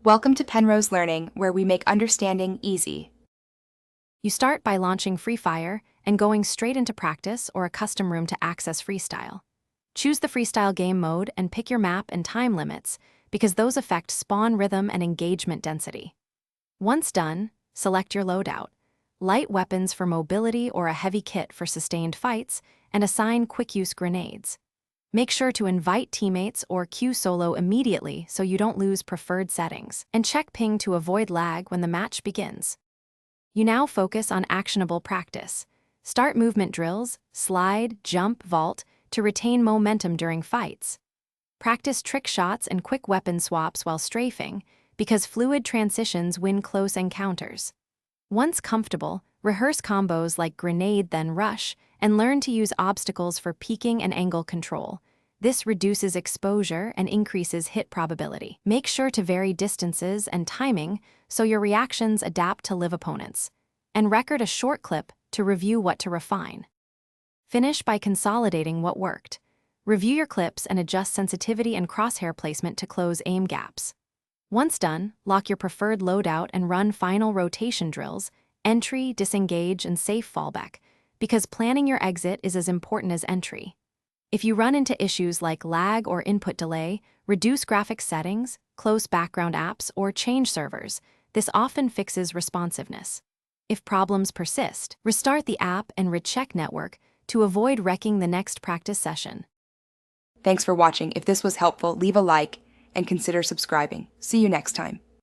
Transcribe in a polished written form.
Welcome to Penrose Learning, where we make understanding easy. You start by launching Freefire and going straight into practice or a custom room to access Freestyle. Choose the Freestyle game mode and pick your map and time limits because those affect spawn rhythm and engagement density. Once done, select your loadout. Light weapons for mobility or a heavy kit for sustained fights, and assign quick-use grenades. Make sure to invite teammates or queue solo immediately so you don't lose preferred settings, and check ping to avoid lag when the match begins. You now focus on actionable practice. Start movement drills, slide, jump, vault, to retain momentum during fights. Practice trick shots and quick weapon swaps while strafing, because fluid transitions win close encounters. Once comfortable, rehearse combos like grenade then rush, and learn to use obstacles for peeking and angle control. This reduces exposure and increases hit probability. Make sure to vary distances and timing so your reactions adapt to live opponents. And record a short clip to review what to refine. Finish by consolidating what worked. Review your clips and adjust sensitivity and crosshair placement to close aim gaps. Once done, lock your preferred loadout and run final rotation drills, entry, disengage, and safe fallback, because planning your exit is as important as entry. If you run into issues like lag or input delay, reduce graphics settings, close background apps, or change servers. This often fixes responsiveness. If problems persist, restart the app and recheck network to avoid wrecking the next practice session. Thanks for watching. If this was helpful, leave a like and consider subscribing. See you next time.